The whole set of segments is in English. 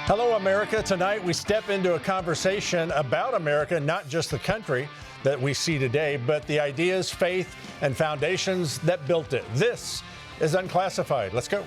Hello, America. Tonight we step into a conversation about America, not just the country that we see today, but the ideas, faith, and foundations that built it. This is Unclassified. Let's go.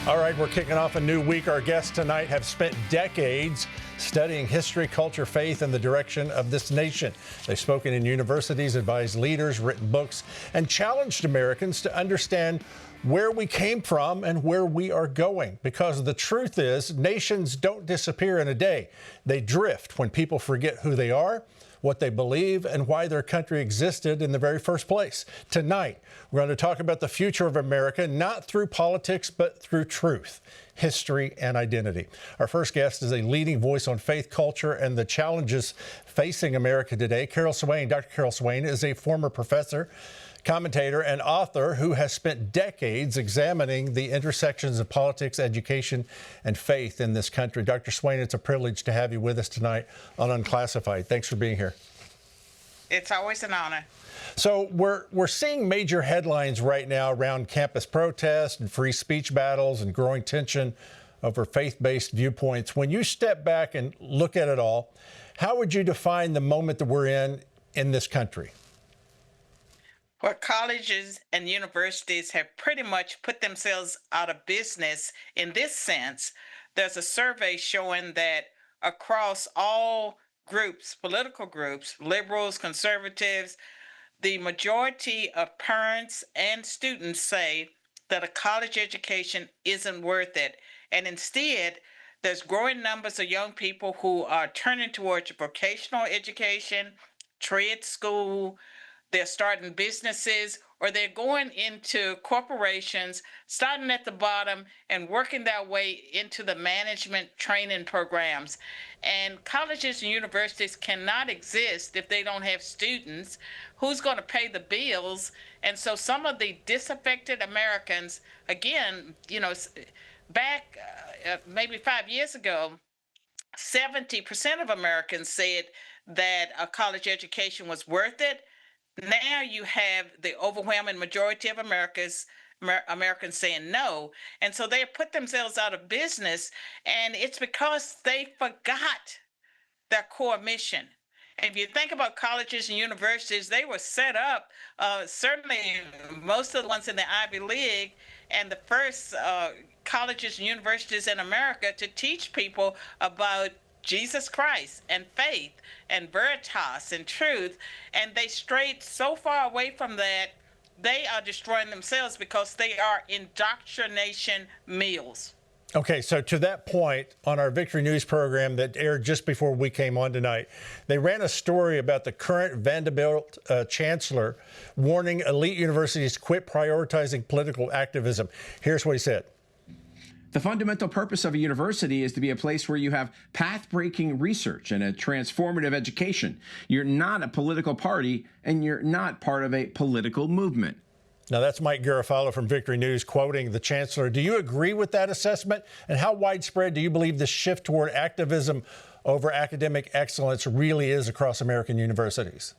All right, we're kicking off a new week. Our guests tonight have spent decades studying history, culture, faith, and the direction of this nation. They've spoken in universities, advised leaders, written books, and challenged Americans to understand where we came from and where we are going. Because the truth is, nations don't disappear in a day. They drift when people forget who they are, what they believe, and why their country existed in the very first place. Tonight, we're going to talk about the future of America, not through politics, but through truth, history, and identity. Our first guest is a leading voice on faith, culture, and the challenges facing America today. Carol Swain. Dr. Carol Swain is a former professor, commentator, and author who has spent decades examining the intersections of politics, education, and faith in this country. Dr. Swain, it's a privilege to have you with us tonight on Unclassified. Thanks for being here. It's always an honor. So we're seeing major headlines right now around campus protests and free speech battles and growing tension over faith-based viewpoints. When you step back and look at it all, how would you define the moment that we're in this country? Well, colleges and universities have pretty much put themselves out of business in this sense. There's a survey showing that across all groups, political groups, liberals, conservatives, the majority of parents and students say that a college education isn't worth it. And instead, there's growing numbers of young people who are turning towards vocational education, trade school. They're starting businesses, or they're going into corporations, starting at the bottom and working their way into the management training programs. And colleges and universities cannot exist if they don't have students. Who's going to pay the bills? And so some of the disaffected Americans, again, back maybe 5 years ago, 70% of Americans said that a college education was worth it. Now you have the overwhelming majority of Americans saying no. And so they put themselves out of business, and it's because they forgot their core mission. And if you think about colleges and universities, they were set up, certainly most of the ones in the Ivy League and the first colleges and universities in America to teach people about Jesus Christ and faith and veritas and truth, and they strayed so far away from that, they are destroying themselves because they are indoctrination meals. Okay, so to that point, on our Victory News program that aired just before we came on tonight, they ran a story about the current Vanderbilt chancellor warning elite universities to quit prioritizing political activism. Here's what he said. The fundamental purpose of a university is to be a place where you have path-breaking research and a transformative education. You're not a political party, and you're not part of a political movement. Now, that's Mike Garofalo from Victory News quoting the chancellor. Do you agree with that assessment? And how widespread do you believe this shift toward activism over academic excellence really is across American universities?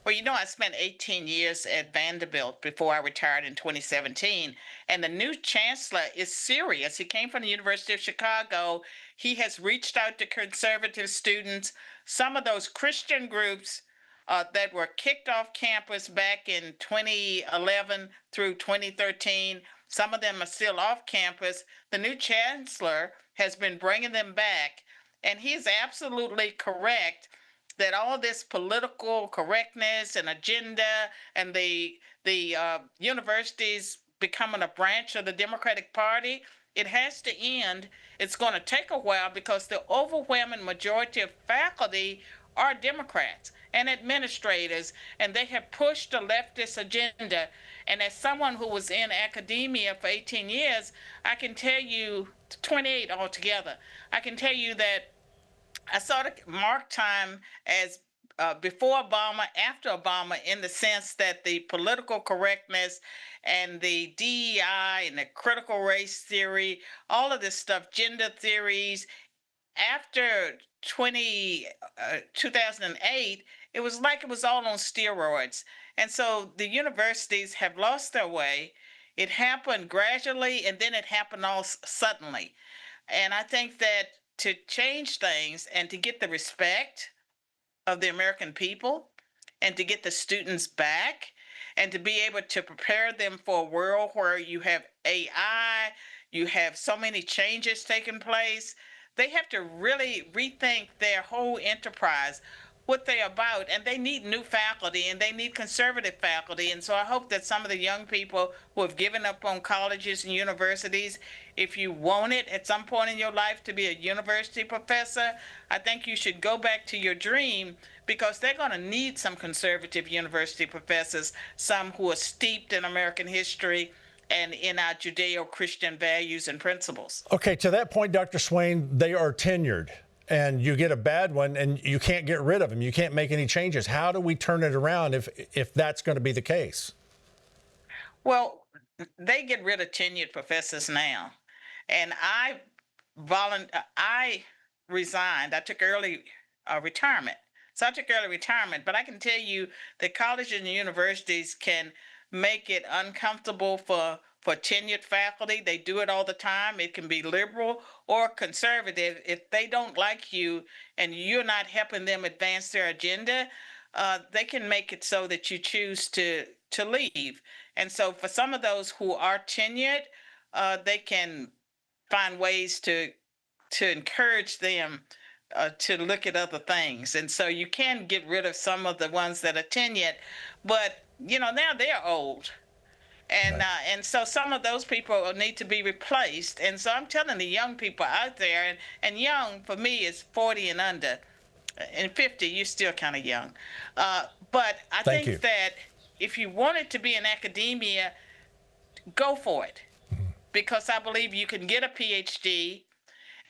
Well, I spent 18 years at Vanderbilt before I retired in 2017, and the new chancellor is serious. He came from the University of Chicago. He has reached out to conservative students. Some of those Christian groups that were kicked off campus back in 2011 through 2013, some of them are still off campus. The new chancellor has been bringing them back, and he's absolutely correct that all this political correctness and agenda and the universities becoming a branch of the Democratic Party, it has to end. It's going to take a while because the overwhelming majority of faculty are Democrats and administrators, and they have pushed the leftist agenda. And as someone who was in academia for 18 years, I can tell you, 28 altogether, I can tell you that I sort of mark time as before Obama, after Obama, in the sense that the political correctness and the DEI and the critical race theory, all of this stuff, gender theories, after 2008, it was like it was all on steroids. And so the universities have lost their way. It happened gradually, and then it happened all suddenly. And I think that to change things and to get the respect of the American people and to get the students back and to be able to prepare them for a world where you have AI, you have so many changes taking place. They have to really rethink their whole enterprise, what they're about, and they need new faculty and they need conservative faculty. And so I hope that some of the young people who have given up on colleges and universities, if you want it at some point in your life to be a university professor, I think you should go back to your dream, because they're going to need some conservative university professors, some who are steeped in American history and in our Judeo-Christian values and principles. Okay, to that point, Dr. Swain, they are tenured, and you get a bad one and you can't get rid of them. You can't make any changes. How do we turn it around if that's going to be the case? Well, they get rid of tenured professors now. And I resigned. I took early retirement. So I took early retirement, but I can tell you that colleges and universities can make it uncomfortable for tenured faculty. They do it all the time. It can be liberal or conservative. If they don't like you and you're not helping them advance their agenda, they can make it so that you choose to leave. And so for some of those who are tenured, they can find ways to encourage them to look at other things. And so you can get rid of some of the ones that are tenured, but now they're old. And Right. and so some of those people need to be replaced. And so I'm telling the young people out there, and young for me is 40 and under. And 50, you're still kind of young. But I Thank you. think that if you wanted to be in academia, go for it. Because I believe you can get a PhD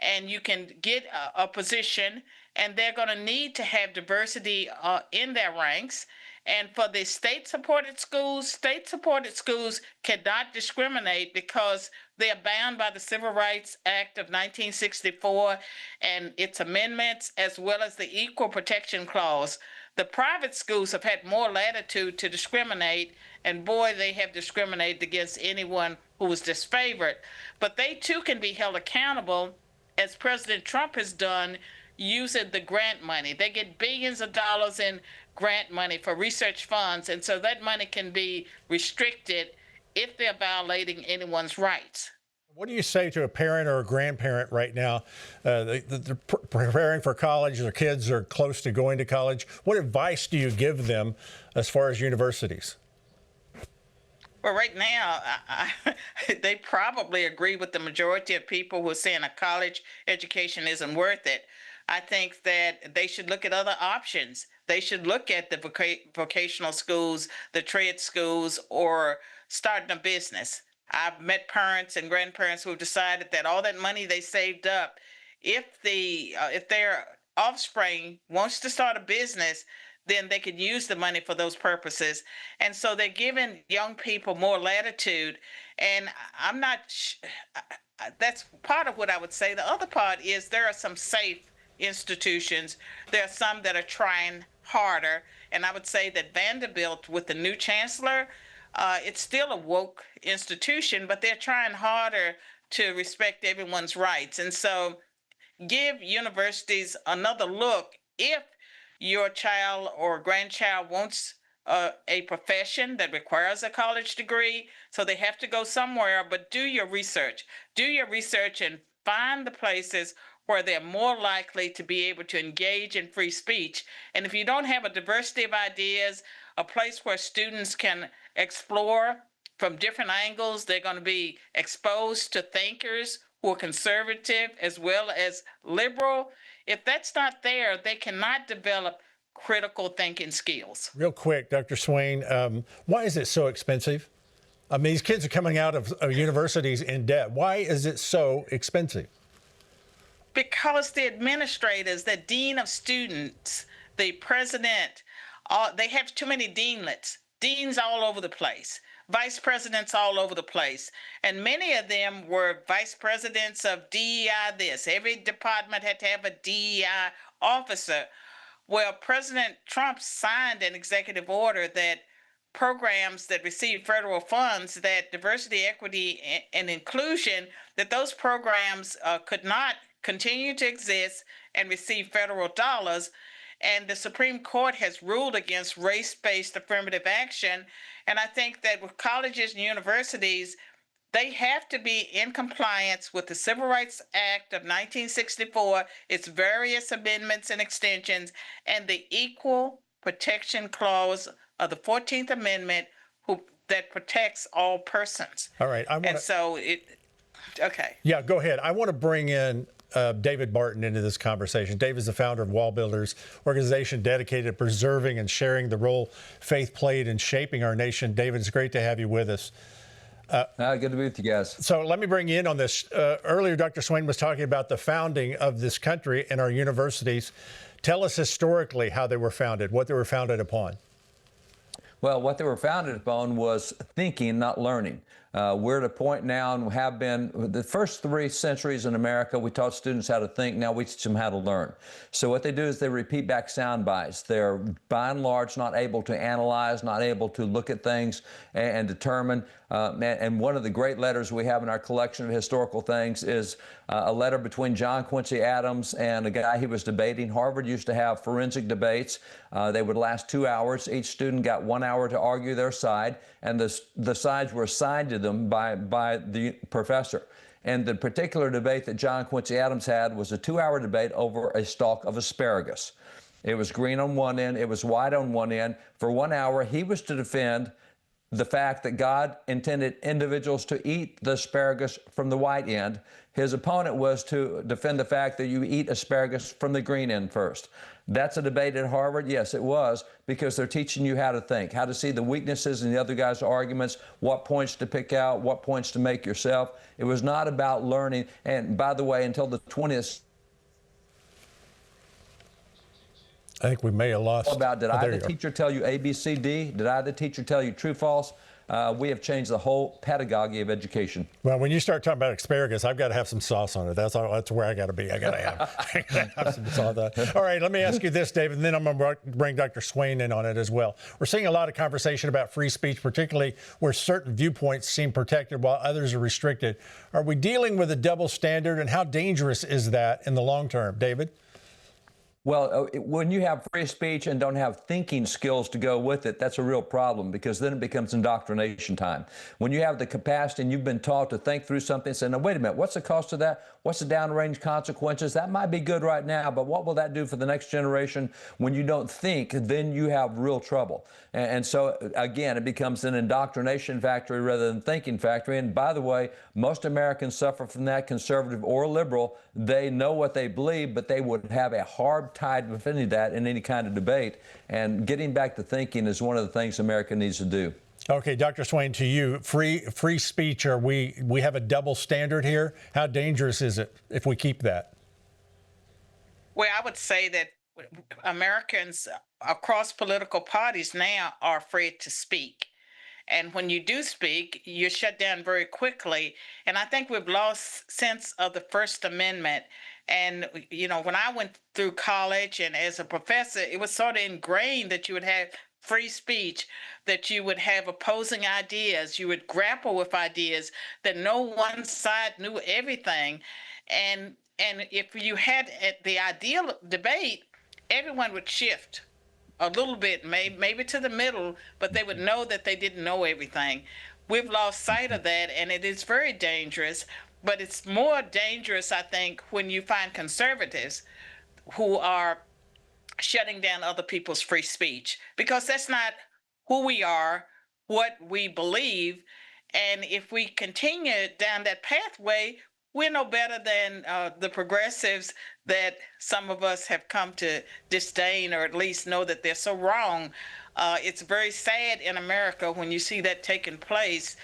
and you can get a position, and they're going to need to have diversity in their ranks. And for the state-supported schools cannot discriminate because they are bound by the Civil Rights Act of 1964 and its amendments, as well as the Equal Protection Clause. The private schools have had more latitude to discriminate, and boy, they have discriminated against anyone who was disfavored. But they too can be held accountable, as President Trump has done, using the grant money. They get billions of dollars in grant money for research funds, and so that money can be restricted if they're violating anyone's rights. What do you say to a parent or a grandparent right now? They're preparing for college, their kids are close to going to college. What advice do you give them as far as universities? Well, right now, they probably agree with the majority of people who are saying a college education isn't worth it. I think that they should look at other options. They should look at the vocational schools, the trade schools, or starting a business. I've met parents and grandparents who have decided that all that money they saved up, if their offspring wants to start a business, then they could use the money for those purposes. And so they're giving young people more latitude. And I'm not, that's part of what I would say. The other part is there are some safe institutions. There are some that are trying harder. And I would say that Vanderbilt, with the new chancellor, it's still a woke institution, but they're trying harder to respect everyone's rights. And so give universities another look. If your child or grandchild wants a profession that requires a college degree, so they have to go somewhere, but do your research. Do your research and find the places where they're more likely to be able to engage in free speech. And if you don't have a diversity of ideas, a place where students can explore from different angles, they're going to be exposed to thinkers who are conservative as well as liberal. If that's not there, they cannot develop critical thinking skills. Real quick, Dr. Swain, why is it so expensive? I mean, these kids are coming out of universities in debt. Why is it so expensive? Because the administrators, the dean of students, the president, they have too many deanlets, deans all over the place. vice presidents all over the place. And many of them were vice presidents of DEI this. Every department had to have a DEI officer. Well, President Trump signed an executive order that programs that receive federal funds, that diversity, equity, and inclusion, that those programs could not continue to exist and receive federal dollars. And the Supreme Court has ruled against race-based affirmative action. And I think that with colleges and universities, they have to be in compliance with the Civil Rights Act of 1964, its various amendments and extensions, and the Equal Protection Clause of the 14th Amendment that protects all persons. All right. Okay. Yeah, go ahead. I want to bring in David Barton into this conversation. Dave is the founder of Wall Builders, organization dedicated to preserving and sharing the role faith played in shaping our nation. David, it's great to have you with us. Good to be with you guys. So let me bring you in on this. Earlier, Dr. Swain was talking about the founding of this country and our universities. Tell us historically how they were founded, what they were founded upon. Well, what they were founded upon was thinking, not learning. We're at a point now, and have been, the first 3 centuries in America, we taught students how to think. Now we teach them how to learn. So what they do is they repeat back sound bites. They're, by and large, not able to analyze, not able to look at things and determine. And one of the great letters we have in our collection of historical things is a letter between John Quincy Adams and a guy he was debating. Harvard used to have forensic debates. They would last 2 hours. Each student got 1 hour to argue their side, and the sides were assigned to them by the professor. And the particular debate that John Quincy Adams had was a 2-hour debate over a stalk of asparagus. It was green on one end, it was white on one end. For 1 hour, he was to defend the fact that God intended individuals to eat the asparagus from the white end. His opponent was to defend the fact that you eat asparagus from the green end first. That's a debate at Harvard? Yes, it was, because they're teaching you how to think, how to see the weaknesses in the other guy's arguments, what points to pick out, what points to make yourself. It was not about learning. And by the way, until the 20th, I think we may have lost. Did I, the teacher, tell you A, B, C, D? Did I, the teacher, tell you true, false? We have changed the whole pedagogy of education. Well, when you start talking about asparagus, I've got to have some sauce on it. That's where I got to be. I got to have some sauce on that. All right, let me ask you this, David, and then I'm going to bring Dr. Swain in on it as well. We're seeing a lot of conversation about free speech, particularly where certain viewpoints seem protected while others are restricted. Are we dealing with a double standard, and how dangerous is that in the long term? David? Well, when you have free speech and don't have thinking skills to go with it, that's a real problem, because then it becomes indoctrination time. When you have the capacity and you've been taught to think through something and say, now, wait a minute, what's the cost of that? What's the downrange consequences? That might be good right now, but what will that do for the next generation? When you don't think, then you have real trouble. And so, again, it becomes an indoctrination factory rather than thinking factory. And by the way, most Americans suffer from that, conservative or liberal. They know what they believe, but they would have a hard time defending that in any kind of debate. And getting back to thinking is one of the things America needs to do. Okay, Dr. Swain, to you, free speech, we have a double standard here. How dangerous is it if we keep that? Well, I would say that Americans across political parties now are afraid to speak. And when you do speak, you're shut down very quickly. And I think we've lost sense of the First Amendment. And, you know, when I went through college and as a professor, it was sort of ingrained that you would have free speech, that you would have opposing ideas, you would grapple with ideas, that no one side knew everything. And if you had the ideal debate, everyone would shift a little bit, maybe to the middle, but they would know that they didn't know everything. We've lost sight of that, and it is very dangerous. But it's more dangerous, I think, when you find conservatives who are shutting down other people's free speech, because that's not who we are, what we believe. And if we continue down that pathway, we're no better than the progressives that some of us have come to disdain, or at least know that they're so wrong. It's very sad in America when you see that taking place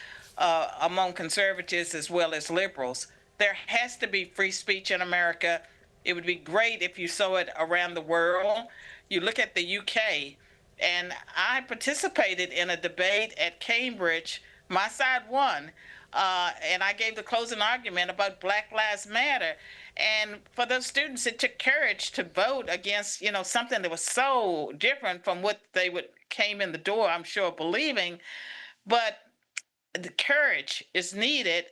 among conservatives as well as liberals. There has to be free speech in America. It would be great if you saw it around the world. You look at the UK, and I participated in a debate at Cambridge My side won. And I gave the closing argument about Black Lives Matter. And for those students, it took courage to vote against, something that was so different from what they came in the door, I'm sure, believing. But the courage is needed,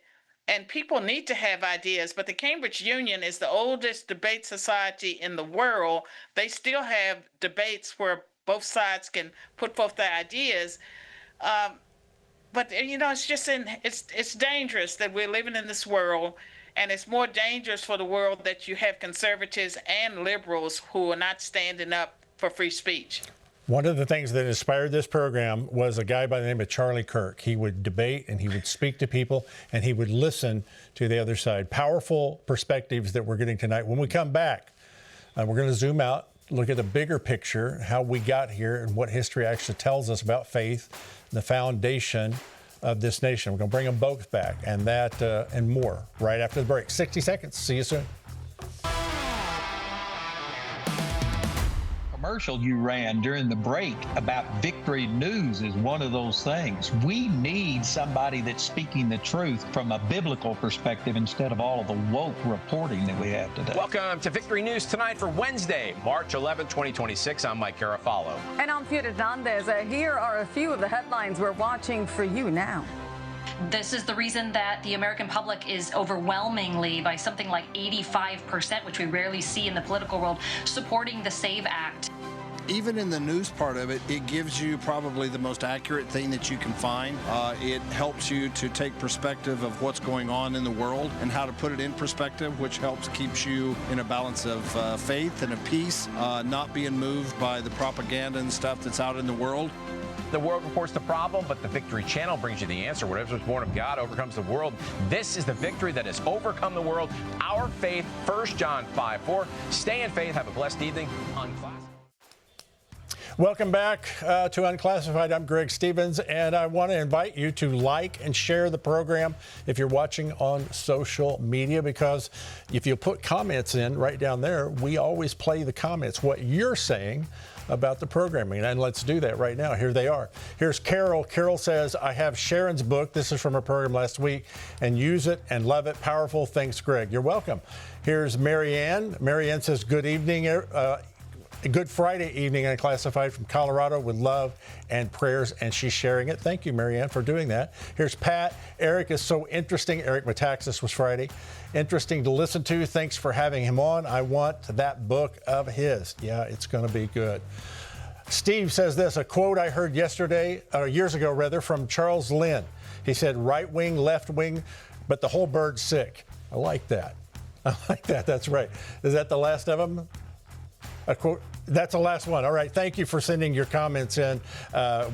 and people need to have ideas. But the Cambridge Union is the oldest debate society in the world. They still have debates where both sides can put forth their ideas. But it's just it's dangerous that we're living in this world, and it's more dangerous for the world that you have conservatives and liberals who are not standing up for free speech. One of the things that inspired this program was a guy by the name of Charlie Kirk. He would debate and he would speak to people and he would listen to the other side. Powerful perspectives that we're getting tonight. When we come back, we're going to zoom out, look at the bigger picture, how we got here and what history actually tells us about faith, the foundation of this nation. We're going to bring them both back, and that and more right after the break. 60 seconds. See you soon. Commercial you ran during the break about Victory News is one of those things. We need somebody that's speaking the truth from a biblical perspective instead of all of the woke reporting that we have today. Welcome to Victory News tonight for Wednesday, March 11, 2026. I'm Mike Garafalo. And I'm Fiona Hernandez. Here are a few of the headlines we're watching for you now. This is the reason that the American public is overwhelmingly, by something like 85%, which we rarely see in the political world, supporting the SAVE Act. Even in the news part of it, it gives you probably the most accurate thing that you can find. It helps you to take perspective of what's going on in the world and how to put it in perspective, which keeps you in a balance of faith and of peace, not being moved by the propaganda and stuff that's out in the world. The world reports the problem, but the Victory Channel brings you the answer. Whatever is born of God overcomes the world. This is the victory that has overcome the world. Our faith, 1 John 5:4. Stay in faith. Have a blessed evening. Unclassified. Welcome back to Unclassified. I'm Greg Stevens, and I want to invite you to like and share the program if you're watching on social media, because if you put comments in right down there, we always play the comments, what you're saying about the programming. And let's do that right now. Here they are. Here's Carol. Carol says, I have Sharon's book. This is from her program last week, and use it and love it. Powerful. Thanks, Greg. You're welcome. Here's Marianne. Marianne says, good evening. Good Friday evening, Unclassified from Colorado with love and prayers, and she's sharing it. Thank you, Marianne, for doing that. Here's Pat. Eric is so interesting. Eric Metaxas was Friday. Interesting to listen to. Thanks for having him on. I want that book of his. Yeah, it's going to be good. Steve says this, a quote I heard years ago, from Charles Lynn. He said, right wing, left wing, but the whole bird's sick. I like that. I like that. That's right. Is that the last of them? A quote. That's the last one. All right. Thank you for sending your comments in.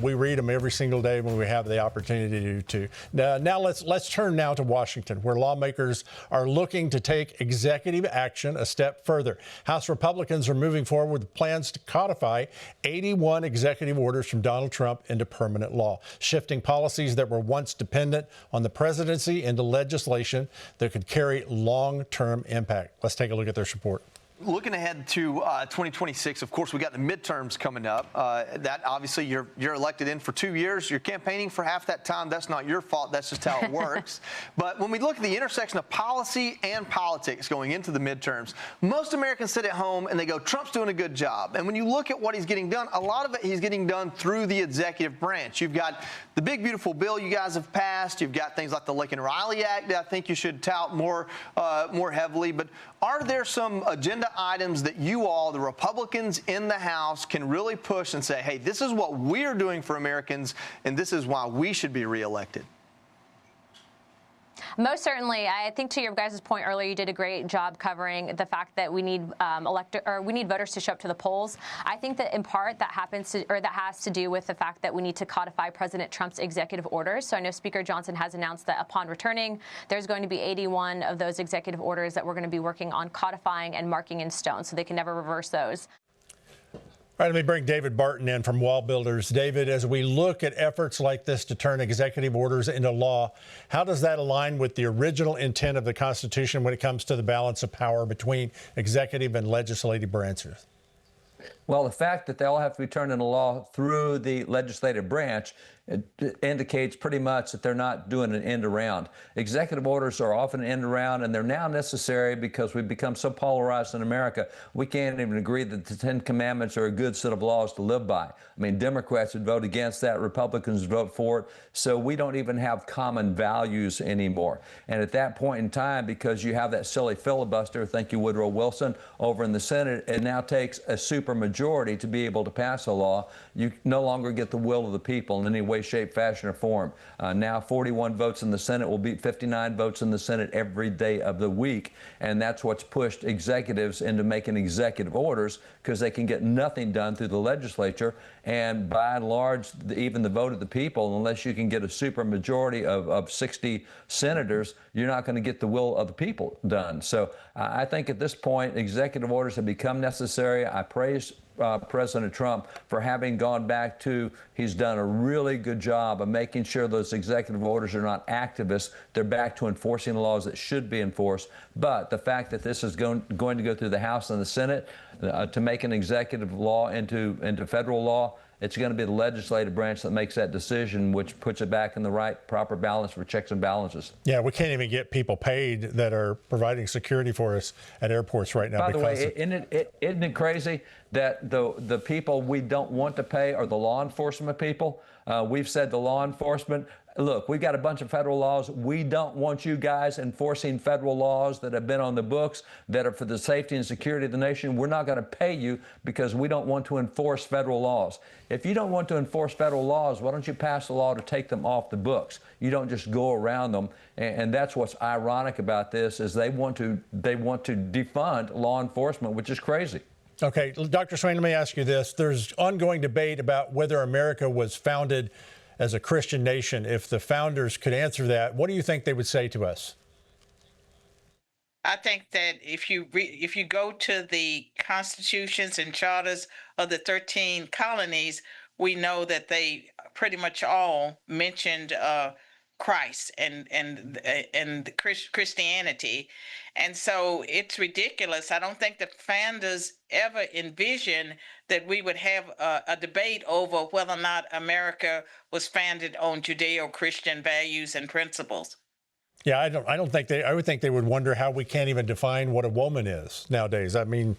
We read them every single day when we have the opportunity to. Now let's turn now to Washington, where lawmakers are looking to take executive action a step further. House Republicans are moving forward with plans to codify 81 executive orders from Donald Trump into permanent law, shifting policies that were once dependent on the presidency into legislation that could carry long-term impact. Let's take a look at this report. Looking ahead to 2026, of course, we got the midterms coming up. That obviously you're elected in for 2 years. You're campaigning for half that time. That's not your fault. That's just how it works. But when we look at the intersection of policy and politics going into the midterms, most Americans sit at home and they go, Trump's doing a good job. And when you look at what he's getting done, a lot of it he's getting done through the executive branch. You've got the big, beautiful bill you guys have passed. You've got things like the Lincoln-Riley Act that I think you should tout more heavily. But are there some agenda items that you all, the Republicans in the House, can really push and say, hey, this is what we're doing for Americans, and this is why we should be reelected? Most certainly. I think to your guys' point earlier, you did a great job covering the fact that we need we need voters to show up to the polls. I think that in part that has to do with the fact that we need to codify President Trump's executive orders. So I know Speaker Johnson has announced that upon returning, there's going to be 81 of those executive orders that we're going to be working on codifying and marking in stone, so they can never reverse those. All right, let me bring David Barton in from Wall Builders. David, as we look at efforts like this to turn executive orders into law, how does that align with the original intent of the Constitution when it comes to the balance of power between executive and legislative branches? Well, the fact that they all have to be turned into law through the legislative branch it indicates pretty much that they're not doing an end around. Executive orders are often an end around, and they're now necessary because we've become so polarized in America, we can't even agree that the 10 Commandments are a good set of laws to live by. I mean, Democrats would vote against that, Republicans would vote for it, so we don't even have common values anymore. And at that point in time, because you have that silly filibuster, thank you, Woodrow Wilson, over in the Senate, it now takes a supermajority to be able to pass a law. You no longer get the will of the people in any way, shape, fashion, or form. Now 41 votes in the Senate will beat 59 votes in the Senate every day of the week, and that's what's pushed executives into making executive orders because they can get nothing done through the legislature, and by and large, even the vote of the people, unless you can get a supermajority of 60 senators, you're not going to get the will of the people done. So I think at this point, executive orders have become necessary. I praise President Trump for having gone back to, he's done a really good job of making sure those executive orders are not activists. They're back to enforcing the laws that should be enforced. But the fact that this is going to go through the House and the Senate to make an executive law into federal law, it's going to be the legislative branch that makes that decision, which puts it back in the right, proper balance for checks and balances. Yeah, we can't even get people paid that are providing security for us at airports right now. By the way, isn't it crazy that the people we don't want to pay are the law enforcement people? We've said the law enforcement, look, we've got a bunch of federal laws. We don't want you guys enforcing federal laws that have been on the books that are for the safety and security of the nation. We're not going to pay you because we don't want to enforce federal laws. If you don't want to enforce federal laws, why don't you pass a law to take them off the books? You don't just go around them. And that's what's ironic about this is they want to defund law enforcement, which is crazy. Okay, Dr. Swain, let me ask you this. There's ongoing debate about whether America was founded as a Christian nation. If the founders could answer that, what do you think they would say to us? I think that if you go to the constitutions and charters of the 13 colonies, we know that they pretty much all mentioned Christ and Christianity. And so it's ridiculous. I don't think the founders ever envisioned that we would have a debate over whether or not America was founded on Judeo-Christian values and principles. Yeah, I would think they would wonder how we can't even define what a woman is nowadays. I mean,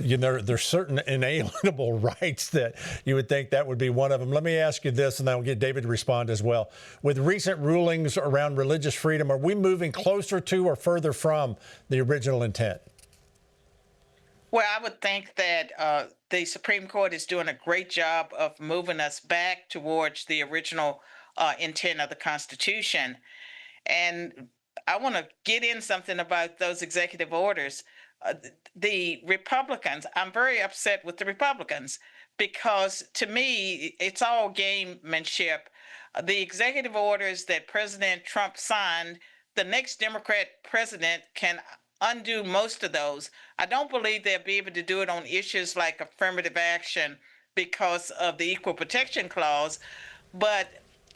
you know, there's certain inalienable rights that you would think that would be one of them. Let me ask you this, and then I'll get David to respond as well. With recent rulings around religious freedom, are we moving closer to or further from the original intent? Well, I would think that the Supreme Court is doing a great job of moving us back towards the original intent of the Constitution. And I want to get in something about those executive orders. The Republicans, I'm very upset with the Republicans because to me, it's all gamemanship. The executive orders that President Trump signed, the next Democrat president can undo most of those. I don't believe they'll be able to do it on issues like affirmative action because of the Equal Protection Clause, but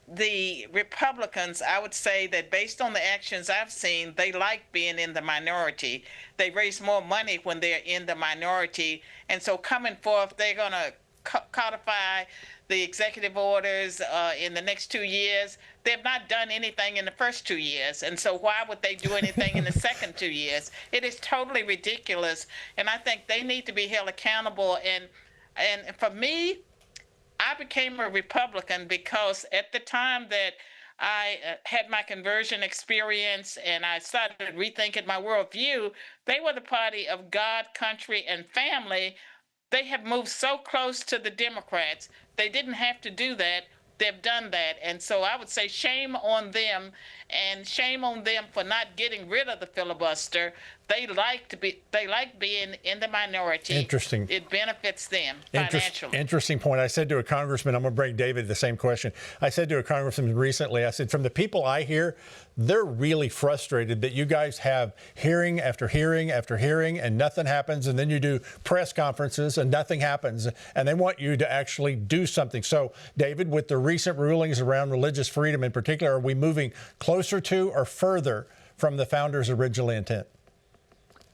the Republicans, I would say that based on the actions I've seen, they like being in the minority. They raise more money when they're in the minority. And so coming forth, they're going to codify the executive orders in the next 2 years. They've not done anything in the first 2 years. And so why would they do anything in the second 2 years? It is totally ridiculous. And I think they need to be held accountable. And for me, I became a Republican because at the time that I had my conversion experience and I started rethinking my worldview, they were the party of God, country, and family. They have moved so close to the Democrats. They didn't have to do that. They've done that. And so I would say shame on them and shame on them for not getting rid of the filibuster. They like being in the minority. Interesting. It benefits them financially. Interesting point. I said to a congressman, I'm going to bring David the same question. I said to a congressman recently, I said, from the people I hear, they're really frustrated that you guys have hearing after hearing after hearing and nothing happens. And then you do press conferences and nothing happens. And they want you to actually do something. So, David, with the recent rulings around religious freedom in particular, are we moving closer to or further from the founders' original intent?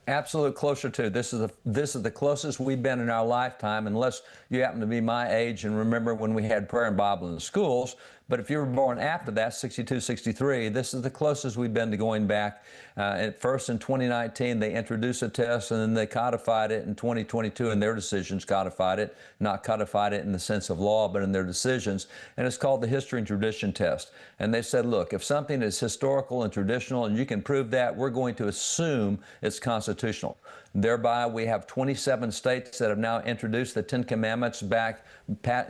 Absolute closer to. This is the closest we've been in our lifetime, unless you happen to be my age and remember when we had prayer and Bible in the schools. But if you were born after that, 62, 63, this is the closest we've been to going back. At first in 2019, they introduced a test, and then they codified it in 2022, and their decisions codified it, not codified it in the sense of law, but in their decisions. And it's called the History and Tradition Test. And they said, look, if something is historical and traditional and you can prove that, we're going to assume it's constitutional. Thereby, we have 27 states that have now introduced the Ten Commandments back,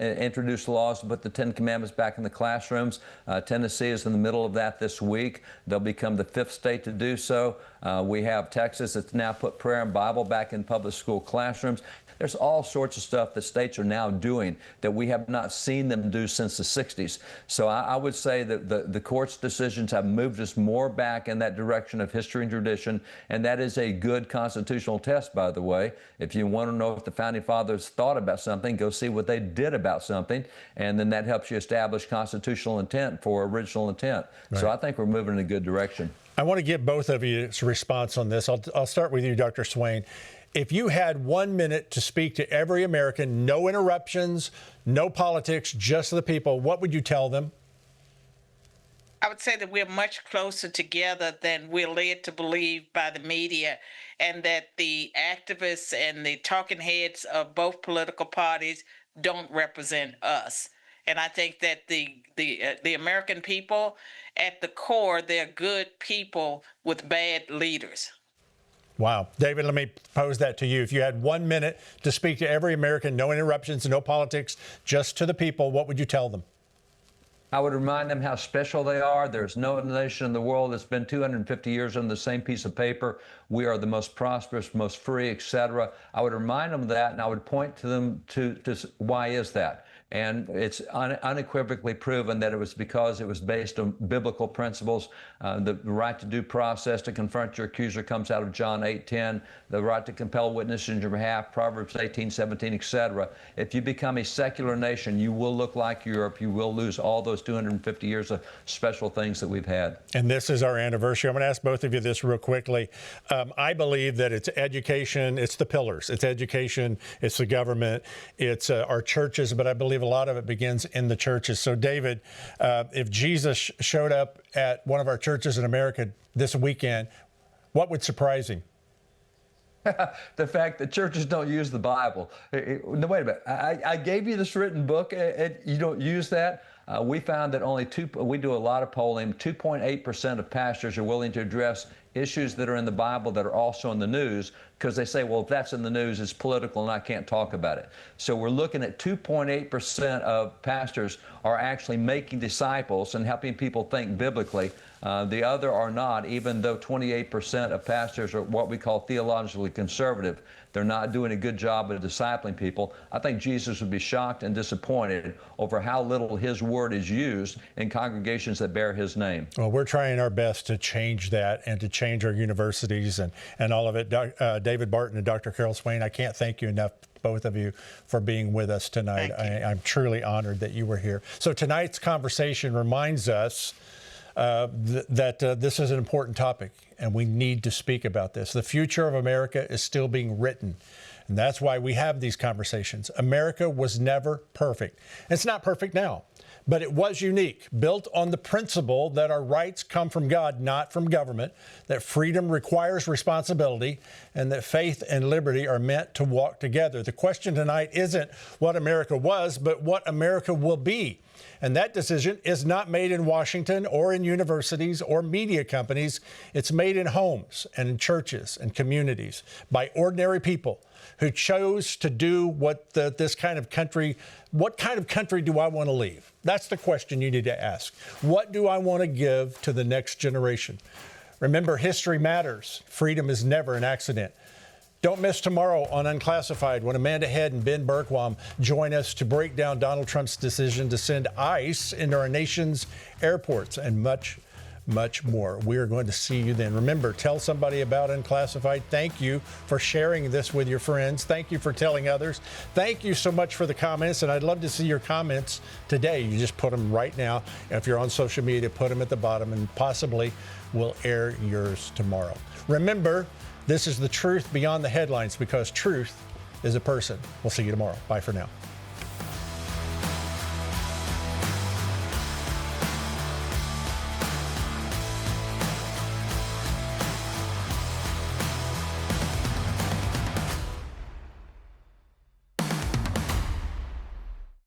introduced laws to put the Ten Commandments back in the classrooms. Tennessee is in the middle of that this week. They'll become the 5th state to do so. We have Texas that's now put prayer and Bible back in public school classrooms. There's all sorts of stuff that states are now doing that we have not seen them do since the 60s. So I would say that the court's decisions have moved us more back in that direction of history and tradition, and that is a good constitutional test, by the way. If you want to know if the Founding Fathers thought about something, go see what they did about something, and then that helps you establish constitutional intent for original intent. Right. So I think we're moving in a good direction. I want to get both of you a response on this. I'll start with you, Dr. Swain. If you had 1 minute to speak to every American, no interruptions, no politics, just the people, what would you tell them? I would say that we're much closer together than we're led to believe by the media, and that the activists and the talking heads of both political parties don't represent us. And I think that the American people, at the core, they're good people with bad leaders. Wow. David, let me pose that to you. If you had 1 minute to speak to every American, no interruptions, no politics, just to the people, what would you tell them? I would remind them how special they are. There's no nation in the world that's been 250 years on the same piece of paper. We are the most prosperous, most free, etc. I would remind them of that, and I would point to them to why is that? And it's unequivocally proven that it was because it was based on biblical principles. The right to due process, to confront your accuser, comes out of John 8:10. The right to compel witness in your behalf, Proverbs 18:17, etc. If you become a secular nation, you will look like Europe. You will lose all those 250 years of special things that we've had. And this is our anniversary. I'm going to ask both of you this real quickly. I believe that it's education, it's the pillars. It's education, it's the government, it's our churches, but I believe a lot of it begins in the churches. So, David, if Jesus showed up at one of our churches in America this weekend, what would surprise him? The fact that churches don't use the Bible. No, wait a minute. I gave you this written book, and you don't use that? We found that we do a lot of polling, 2.8% of pastors are willing to address issues that are in the Bible that are also in the news, because they say, well, if that's in the news, it's political and I can't talk about it. So we're looking at 2.8% of pastors are actually making disciples and helping people think biblically. The other are not, even though 28% of pastors are what we call theologically conservative. They're not doing a good job of discipling people. I think Jesus would be shocked and disappointed over how little his word is used in congregations that bear his name. Well, we're trying our best to change that and to change our universities and all of it. David Barton and Dr. Carol Swain, I can't thank you enough, both of you, for being with us tonight. I'm truly honored that you were here. So tonight's conversation reminds us that this is an important topic, and we need to speak about this. The future of America is still being written, and that's why we have these conversations. America was never perfect. It's not perfect now, but it was unique, built on the principle that our rights come from God, not from government, that freedom requires responsibility, and that faith and liberty are meant to walk together. The question tonight isn't what America was, but what America will be. And that decision is not made in Washington or in universities or media companies. It's made in homes and in churches and communities by ordinary people who chose to do what kind of country do I want to leave? That's the question you need to ask. What do I want to give to the next generation? Remember, history matters. Freedom is never an accident. Don't miss tomorrow on Unclassified when Amanda Head and Ben Bergquam join us to break down Donald Trump's decision to send ICE into our nation's airports and much, much more. We are going to see you then. Remember, tell somebody about Unclassified. Thank you for sharing this with your friends. Thank you for telling others. Thank you so much for the comments, and I'd love to see your comments today. You just put them right now. If you're on social media, put them at the bottom, and possibly we'll air yours tomorrow. Remember, This is the truth beyond the headlines, because truth is a person. We'll see you tomorrow. Bye for now.